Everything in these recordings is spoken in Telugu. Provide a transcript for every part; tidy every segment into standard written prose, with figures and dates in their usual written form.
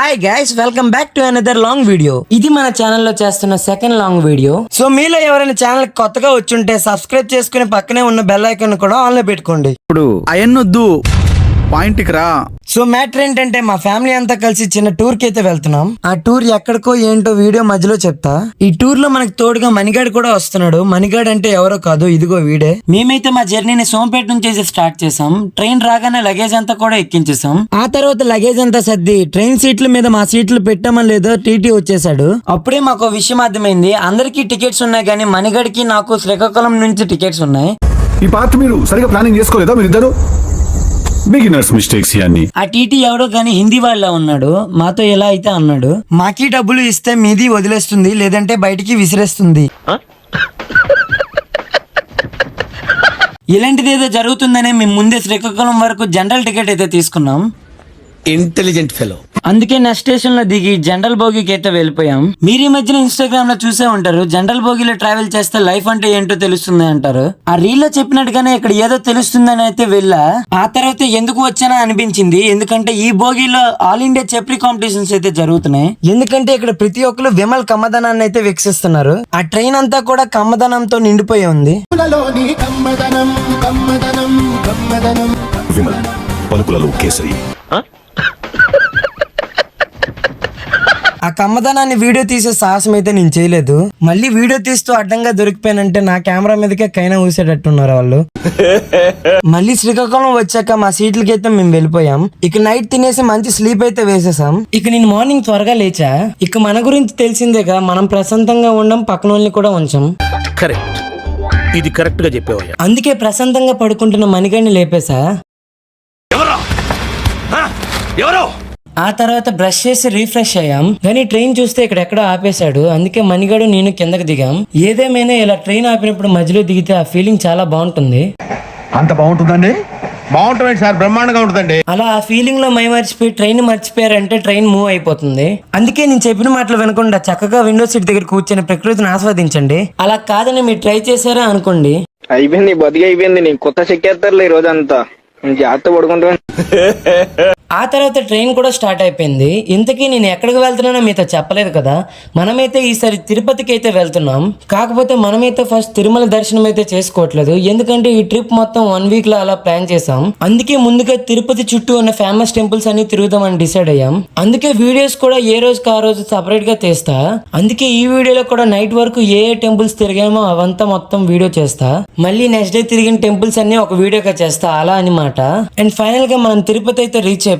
Hi guys, welcome back to another long video. ఇది మన ఛానల్లో చేస్తున్న సెకండ్ లాంగ్ వీడియో. సో మీలో ఎవరైనా ఛానల్ కొత్తగా వచ్చుంటే సబ్స్క్రైబ్ చేసుకుని పక్కనే ఉన్న బెల్ ఐకాన్ కూడా ఆన్ లో పెట్టుకోండి. ఇప్పుడు అయన్నొద్దు, పాయింట్కి రా. సో మ్యాటర్ ఏంటంటే మా ఫ్యామిలీ అంతా కలిసి చిన్న టూర్ కి అయితే వెళ్తున్నాం. ఆ టూర్ ఎక్కడికో ఏంటో వీడియో మధ్యలో చెప్తా. ఈ టూర్ లో మనకు తోడుగా మణిగాడు కూడా వస్తున్నాడు. మణిగాడు అంటే ఎవరో కాదు, ఇదిగో వీడే. మేమైతే మా జర్నీని సోంపేట నుంచి స్టార్ట్ చేసాం. ట్రైన్ రాగానే లగేజ్ అంతా కూడా ఎక్కించేసాం. ఆ తర్వాత లగేజ్ అంతా సర్ది ట్రైన్ సీట్ల మీద మా సీట్లు పెట్టామని లేదో టీటీ వచ్చేసాడు. అప్పుడే మాకు విషయం అర్థమైంది. అందరికీ టికెట్స్ ఉన్నాయి కానీ మణిగాడికి నాకు శ్రీకాకుళం నుంచి టికెట్స్ ఉన్నాయి. ఈ పార్ట్ మీరు సరిగా ప్లానింగ్ చేసుకోలేదా మీరిద్దరు? బిగినర్స్ మిస్టేక్స్ ఇవన్నీ. ఆ టీటీ ఎవడో కానీ హిందీ వాళ్ళ ఉన్నాడు. మాతో ఎలా అయితే అన్నాడు, మాకి డబ్బులు ఇస్తే మీది వదిలేస్తుంది, లేదంటే బయటికి విసిరేస్తుంది. ఇలాంటిది ఏదో జరుగుతుందనే మేము ముందే శ్రీకాకుళం వరకు జనరల్ టికెట్ అయితే తీసుకున్నాం. Intelligent fellow. అందుకే నెక్స్ట్ స్టేషన్ లో దిగి జనరల్ బోగికి అయితే వెళ్ళిపోయాం. మీరు ఈ మధ్యన ఇన్స్టాగ్రామ్ లో చూసే ఉంటారు, జనరల్ బోగిలో ట్రావెల్ చేస్తే లైఫ్ అంటే ఏంటో తెలుస్తుంది అంటారు. ఆ రీల్ లో చెప్పినట్టుగానే ఇక్కడ ఏదో తెలుస్తుందని అయితే వెళ్ళా. ఆ తర్వాత ఎందుకు వచ్చానా అనిపించింది. ఎందుకంటే ఈ బోగిలో ఆల్ ఇండియా చెప్రీ కాంపిటీషన్స్ అయితే జరుగుతున్నాయి. ఎందుకంటే ఇక్కడ ప్రతి ఒక్కరు విమల్ కమ్మదనాన్ని అయితే వీక్షిస్తున్నారు. ఆ ట్రైన్ అంతా కూడా కమ్మదనంతో నిండిపోయి ఉంది. విమల్ పలుకులలో కేసరి. ఆ కమ్మదనాన్ని వీడియో తీసే సాహసం అయితే నేను చేయలేదు. మళ్ళీ వీడియో తీస్తూ అడ్డంగా దొరికిపోయానంటే నా కెమెరా మీదకే కైనా ఊసేటట్టున్నారు వాళ్ళు. మళ్ళీ శ్రీకాకుళం వచ్చాక మా సీట్లకి అయితే మేము వెళ్ళిపోయాం. ఇక నైట్ తినేసి మంచి స్లీప్ అయితే వేసేసాం. ఇక నేను మార్నింగ్ త్వరగా లేచా. ఇక మన గురించి తెలిసిందేగా, మనం ప్రశాంతంగా ఉండం, పక్కన వాళ్ళని కూడా ఉంచాం. కరెక్ట్, ఇది కరెక్ట్ గా చెప్పేవయ్యా. అందుకే ప్రశాంతంగా పడుకుంటున్న మణిగాడిని లేపేశా. ఆ తర్వాత బ్రష్ చేసి రీఫ్రెష్ అయ్యాం. కానీ ట్రైన్ చూస్తే ఇక్కడ ఎక్కడో ఆపేశాడు. అందుకే మణిగాడు నేను కిందకి దిగాం. ఏదేమైనా ఇలా ట్రైన్ ఆపినప్పుడు మధ్యలో దిగితే ఆ ఫీలింగ్ చాలా బాగుంటుంది. అంత బాగుంటుందండి? బాగుంటుంది సార్, బ్రహ్మాండంగా ఉంటుందండి. అలా ఆ ఫీలింగ్ లో మర్చిపోయి ట్రైన్ మర్చిపోయారంటే ట్రైన్ మూవ్ అయిపోతుంది. అందుకే నేను చెప్పిన మాటలు వినకుండా చక్కగా విండో సీట్ దగ్గర కూర్చొని ప్రకృతిని ఆస్వాదించండి. అలా కాదని మీరు ట్రై చేశారా అనుకోండి, అయిపోయింది, బతికి అయిపోయింది. నీకు కొత్త చెక్కేస్తారులే ఈ రోజు అంతా. జాగ్రత్త పడుకుంటా. ఆ తర్వాత ట్రైన్ కూడా స్టార్ట్ అయిపోయింది. ఇంతకీ నేను ఎక్కడికి వెళ్తున్నానో మీతో చెప్పలేదు కదా. మనమైతే ఈసారి తిరుపతికి అయితే వెళ్తున్నాం. కాకపోతే మనమైతే ఫస్ట్ తిరుమల దర్శనం అయితే చేసుకోవట్లేదు. ఎందుకంటే ఈ ట్రిప్ మొత్తం 1 వీక్ లో అలా ప్లాన్ చేసాం. అందుకే ముందుగా తిరుపతి చుట్టూ ఉన్న ఫేమస్ టెంపుల్స్ అన్ని తిరుగుదామని డిసైడ్ అయ్యాం. అందుకే వీడియోస్ కూడా ఏ రోజుకి ఆ రోజు సపరేట్ గా తీస్తా. అందుకే ఈ వీడియోలో కూడా నైట్ వరకు ఏ టెంపుల్స్ తిరిగామో అవంతా మొత్తం వీడియో చేస్తా. మళ్ళీ నెక్స్ట్ డే తిరిగిన టెంపుల్స్ అన్ని ఒక వీడియోగా చేస్తా, అలా అనమాట. అండ్ ఫైనల్ గా మనం తిరుపతి అయితే రీచ్ అయిపోయాం.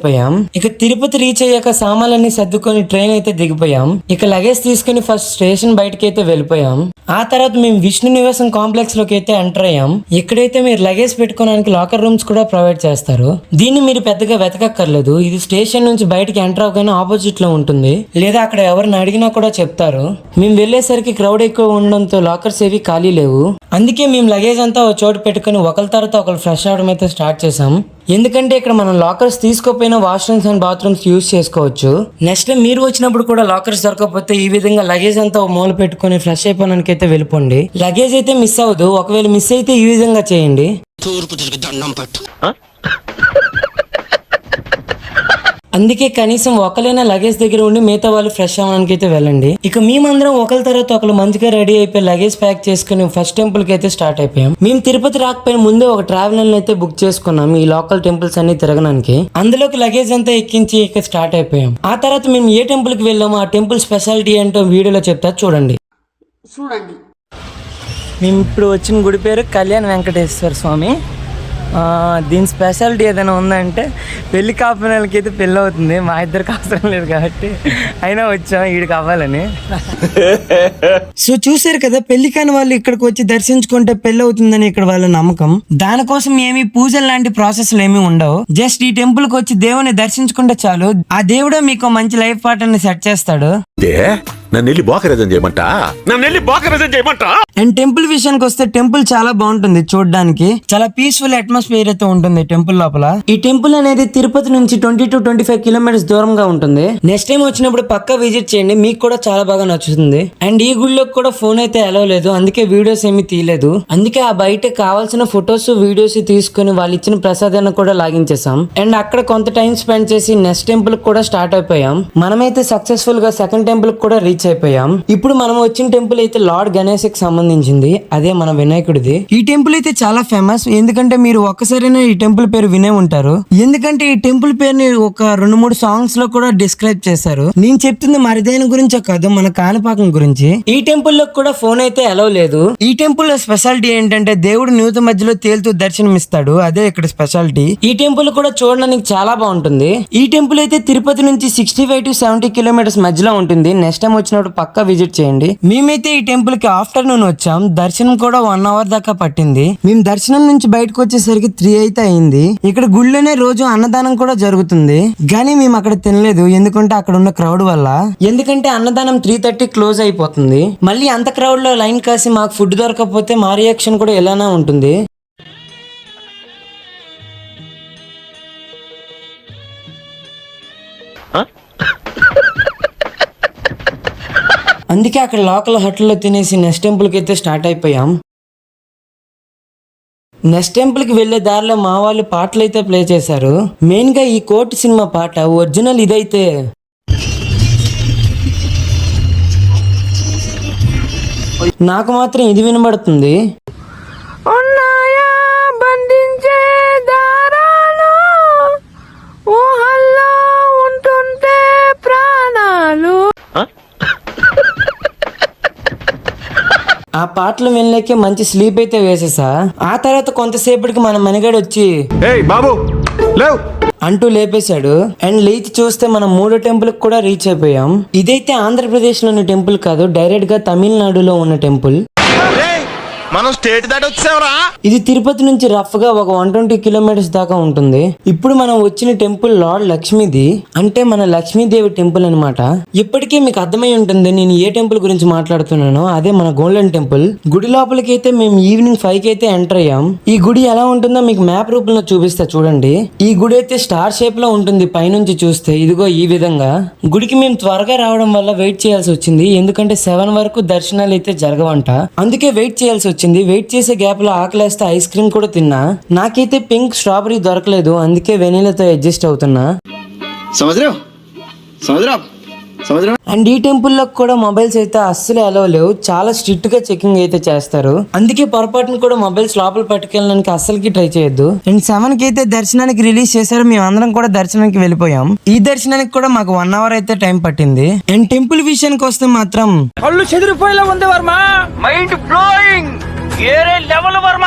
ఇక తిరుపతి రీచ్ అయ్యాక సామాన్లన్నీ సర్దుకొని ట్రైన్ అయితే దిగిపోయాం. ఇక లగేజ్ తీసుకుని ఫస్ట్ స్టేషన్ బయటకి అయితే వెళ్ళిపోయాం. ఆ తర్వాత మేము విష్ణు నివాసం కాంప్లెక్స్ లోకి అయితే ఎంటర్ అయ్యాం. ఇక్కడైతే మీరు లగేజ్ పెట్టుకోవడానికి లాకర్ రూమ్స్ కూడా ప్రొవైడ్ చేస్తారు. దీన్ని మీరు పెద్దగా వెతకక్కర్లేదు. ఇది స్టేషన్ నుంచి బయటకి ఎంటర్ అవగానే ఆపోజిట్ లో ఉంటుంది, లేదా అక్కడ ఎవరిని అడిగినా కూడా చెప్తారు. మేము వెళ్లేసరికి క్రౌడ్ ఎక్కువ ఉండడంతో లాకర్స్ ఏవి ఖాళీ లేవు. అందుకే మేము లగేజ్ అంతా ఒక చోటు పెట్టుకుని ఒకరి తర్వాత ఒకరు ఫ్రెష్ అవడం అయితే స్టార్ట్ చేసాం. ఎందుకంటే ఇక్కడ మనం లాకర్స్ తీసుకోపోయినా వాష్రూమ్స్ అండ్ బాత్రూమ్స్ యూజ్ చేసుకోవచ్చు. నెక్స్ట్ మీరు వచ్చినప్పుడు కూడా లాకర్స్ దొరకకపోతే ఈ విధంగా లగేజ్ అంతా మూల పెట్టుకుని ఫ్రెష్ అయిపోవడానికి అయితే వెళ్ళిపోండి. లగేజ్ అయితే మిస్ అవ్వదు. ఒకవేళ మిస్ అయితే ఈ విధంగా చేయండి. అందుకే కనీసం ఒకరైనా లగేజ్ దగ్గర ఉండి మిగతా వాళ్ళు ఫ్రెష్ అవ్వడానికి అయితే వెళ్ళండి. ఇక మేమందరం ఒకరి తర్వాత ఒకరు మంచిగా రెడీ అయిపోయి లగేజ్ ప్యాక్ చేసుకుని ఫస్ట్ టెంపుల్ కి అయితే స్టార్ట్ అయిపోయాం. మేము తిరుపతి రాకపోయిన ముందే ఒక ట్రావెలర్ అయితే బుక్ చేసుకున్నాం ఈ లోకల్ టెంపుల్స్ అన్ని తిరగడానికి. అందులోకి లగేజ్ అంతా ఎక్కించి ఇక స్టార్ట్ అయిపోయాం. ఆ తర్వాత మేము ఏ టెంపుల్ కి వెళ్ళామో ఆ టెంపుల్ స్పెషాలిటీ ఏంటో వీడియోలో చెప్తా చూడండి. మేము ఇప్పుడు వచ్చిన గుడి పేరు కళ్యాణ వెంకటేశ్వర స్వామి. దీని స్పెషాలిటీ ఏదైనా ఉందంటే పెళ్లి కాపున వాళ్ళకి అయితే పెళ్ళి అవుతుంది. మా ఇద్దరికి అవసరం లేదు కాబట్టి అయినా వచ్చాం వీడికి అవ్వాలని. సో చూసారు కదా, పెళ్లి కాని వాళ్ళు ఇక్కడికి వచ్చి దర్శించుకుంటే పెళ్లి అవుతుందని ఇక్కడ వాళ్ళ నమ్మకం. దానికోసం ఏమి పూజలు లాంటి ప్రాసెస్లు ఏమి ఉండవు. జస్ట్ ఈ టెంపుల్ కి వచ్చి దేవుని దర్శించుకుంటే చాలు, ఆ దేవుడే మీకు మంచి లైఫ్ పార్ట్నర్ ని సెట్ చేస్తాడు. నన్ను వెళ్ళి బోకరేజం చేయమంటా అండ్ టెంపుల్ విషయానికి వస్తే టెంపుల్ చాలా బాగుంటుంది చూడడానికి. చాలా పీస్ఫుల్ అట్మాస్ఫియర్ అయితే ఉంటుంది టెంపుల్ లోపల. ఈ టెంపుల్ అనేది తిరుపతి నుంచి 20 to 25 కిలోమీటర్స్ దూరంగా ఉంటుంది. నెక్స్ట్ టైం వచ్చినప్పుడు పక్కా విజిట్ చేయండి, మీకు కూడా చాలా బాగా నచ్చుతుంది. అండ్ ఈ గుడిలోకి కూడా ఫోన్ అయితే అలౌ లేదు, అందుకే వీడియోస్ ఏమీ తీయలేదు. అందుకే ఆ బయట కావాల్సిన ఫొటోస్ వీడియోస్ తీసుకుని వాళ్ళు ఇచ్చిన ప్రసాదాన్ని కూడా లాగించేసాం. అండ్ అక్కడ కొంత టైం స్పెండ్ చేసి నెక్స్ట్ టెంపుల్ కూడా స్టార్ట్ అయిపోయాం. మనమైతే సక్సెస్ఫుల్ గా సెకండ్ టెంపుల్ కూడా రీచ్ అయిపోయాం. ఇప్పుడు మనం వచ్చిన టెంపుల్ అయితే లార్డ్ గణేష్ కి సంబంధించింది, అదే మన వినాయకుడిది. ఈ టెంపుల్ అయితే చాలా ఫేమస్, ఎందుకంటే మీరు ఒక్కసారైనా ఈ టెంపుల్ పేరు వినే ఉంటారు. ఎందుకంటే ఈ టెంపుల్ పేరుని ఒక 2-3 సాంగ్స్ లో కూడా డిస్క్రైబ్ చేశారు. నేను చెప్తుంది మరిదైన గురించే కాదు, మన కాణిపాకం గురించి. ఈ టెంపుల్ లో కూడా ఫోన్ అయితే అలౌ లేదు. ఈ టెంపుల్ లో స్పెషాలిటీ ఏంటంటే దేవుడు న్యూత మధ్యలో తేలుతూ దర్శనం ఇస్తాడు, అదే ఇక్కడ స్పెషాలిటీ. ఈ టెంపుల్ కూడా చూడడానికి చాలా బాగుంటుంది. ఈ టెంపుల్ అయితే తిరుపతి నుంచి 65 to 70 కిలోమీటర్స్ మధ్యలో ఉంటుంది. నెక్స్ట్ టైం వచ్చినప్పుడు పక్కా విజిట్ చేయండి. మేమైతే ఈ టెంపుల్ కి ఆఫ్టర్నూన్ వచ్చాం, దర్శనం కూడా 1 hour దాకా పట్టింది. మేము దర్శనం నుంచి బయటకు వచ్చేసరికి 3 అయితే అయింది. ఇక్కడ గుళ్ళోనే రోజు అన్నదానం కూడా జరుగుతుంది, కానీ మేము అక్కడ తినలేదు, ఎందుకంటే అక్కడ ఉన్న క్రౌడ్ వల్ల. ఎందుకంటే అన్నదానం 3:30 క్లోజ్ అయిపోతుంది. మళ్ళీ అంత క్రౌడ్ లో లైన్ కాసి మాకు ఫుడ్ దొరకకపోతే మా రియాక్షన్ కూడా ఇలానే ఉంటుంది. అందుకే అక్కడ లోకల్ హోటల్లో తినేసి నెక్స్ట్ టెంపుల్కి అయితే స్టార్ట్ అయిపోయాం. నెక్స్ట్ టెంపుల్ కి వెళ్లే దారిలో మా వాళ్ళు పాటలు అయితే ప్లే చేశారు. మెయిన్ గా ఈ కోర్టు సినిమా పాట ఒరిజినల్ ఇదైతే. నాకు మాత్రం ఇది వినబడుతుంది. ఆ పాటలు వినలేకే మంచి స్లీప్ అయితే వేసేసా. ఆ తర్వాత కొంతసేపటికి మన మనిగాడు వచ్చి ఏయ్ బాబు లేవ్ అంటూ లేపేశాడు. అండ్ లేచి చూస్తే మనం 3వ టెంపుల్ కూడా రీచ్ అయిపోయాం. ఇదైతే ఆంధ్రప్రదేశ్ లోని టెంపుల్ కాదు, డైరెక్ట్ గా తమిళనాడులో ఉన్న టెంపుల్. మనం స్టేట్ దాటి వచ్చావరా. ఇది తిరుపతి నుంచి రఫ్ గా ఒక 120 కిలోమీటర్స్ దాకా ఉంటుంది. ఇప్పుడు మనం వచ్చిన టెంపుల్ లార్డ్ లక్ష్మీది, అంటే మన లక్ష్మీదేవి టెంపుల్ అన్నమాట. ఇప్పటికే మీకు అర్థమై ఉంటుంది నేను ఏ టెంపుల్ గురించి మాట్లాడుతున్నానో, అదే మన గోల్డెన్ టెంపుల్. గుడి లోపలికి అయితే మేము ఈవినింగ్ 5 కి అయితే ఎంటర్ అయ్యాం. ఈ గుడి ఎలా ఉంటుందో మీకు మ్యాప్ రూపంలో చూపిస్తా చూడండి. ఈ గుడి అయితే స్టార్ షేప్ లో ఉంటుంది పైనుంచి చూస్తే, ఇదిగో ఈ విధంగా. గుడికి మేము త్వరగా రావడం వల్ల వెయిట్ చేయాల్సి వచ్చింది, ఎందుకంటే 7 వరకు దర్శనాలు అయితే జరగవంట, అందుకే వెయిట్ చేయాల్సి వచ్చింది. వెయిట్ చేసే గ్యాప్ లో ఆకలేస్తే ఐస్ క్రీమ్ కూడా తిన్నా. నాకైతే పింక్ స్ట్రాబెరీ దొరకలేదు, అందుకే వెనీలాతో అడ్జస్ట్ అవుతున్నా. అండ్ ఈ టెంపుల్ లో కూడా మొబైల్స్ అయితే అస్సలు అలౌ లేవు, చాలా స్ట్రిక్ట్ గా చెకింగ్ అయితే చేస్తారు. అందుకే పొరపాటును కూడా మొబైల్స్ లోపల పట్టుకెళ్ళడానికి అస్సలకి ట్రై చేయొద్దు. అండ్ 7 కి అయితే దర్శనానికి రిలీజ్ చేశారు, మేము అందరం కూడా దర్శనానికి వెళ్ళిపోయాం. ఈ దర్శనానికి కూడా మాకు 1 hour అయితే టైం పట్టింది. అండ్ టెంపుల్ విషయానికి వస్తే మాత్రం కళ్ళు చెదిరిపోయేలా ఉంది వర్మ, మైండ్ బ్లోయింగ్, ఏరే లెవెల్ వర్మ.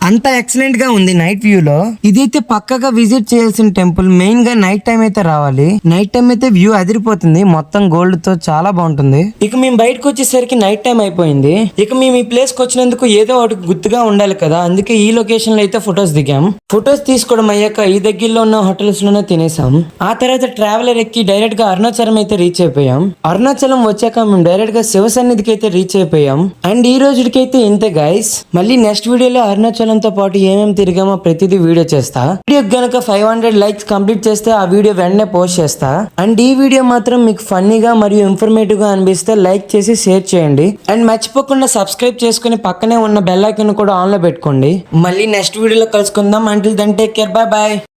అంత ఎక్సలెంట్ గా ఉంది నైట్ వ్యూ లో. ఇదైతే పక్కగా విజిట్ చేయాల్సిన టెంపుల్. మెయిన్ గా నైట్ టైం అయితే రావాలి. నైట్ టైం అయితే వ్యూ అదిరిపోతుంది, మొత్తం గోల్డ్ తో చాలా బాగుంటుంది. ఇక మేము బయటకు వచ్చేసరికి నైట్ టైం అయిపోయింది. ఇక మేము ఈ ప్లేస్ కి వచ్చినందుకు ఏదో ఒకటి గుర్తుగా ఉండాలి కదా, అందుకే ఈ లొకేషన్ లో అయితే ఫొటోస్ దిగాం. ఫొటోస్ తీసుకోవడం అయ్యాక ఈ దగ్గరలో ఉన్న హోటల్స్ లోనే తినేసాం. ఆ తర్వాత ట్రావెలర్ ఎక్కి డైరెక్ట్ గా అరుణాచలం అయితే రీచ్ అయిపోయాం. అరుణాచలం వచ్చాక మేము డైరెక్ట్ గా శివ సన్నిధికి అయితే రీచ్ అయిపోయాం. అండ్ ఈ రోజుకైతే ఇంతే గైస్. మళ్ళీ నెక్స్ట్ వీడియోలో అరుణాచలం తో పాటు ఏమేమి తిరిగామో ప్రతిదీ వీడియో చేస్తా. వీడియో గనక 500 లైక్స్ కంప్లీట్ చేస్తే ఆ వీడియో వెంటనే పోస్ట్ చేస్తా. అండ్ ఈ వీడియో మాత్రం మీకు ఫన్నీగా మరియు ఇన్ఫర్మేటివ్ గా అనిపిస్తే లైక్ చేసి షేర్ చేయండి. అండ్ మర్చిపోకుండా సబ్స్క్రైబ్ చేసుకుని పక్కనే ఉన్న బెల్ ఐకాన్ కూడా ఆన్ లో పెట్టుకోండి. మళ్ళీ నెక్స్ట్ వీడియోలో కలుసుకుందాం. Until then take care, bye bye.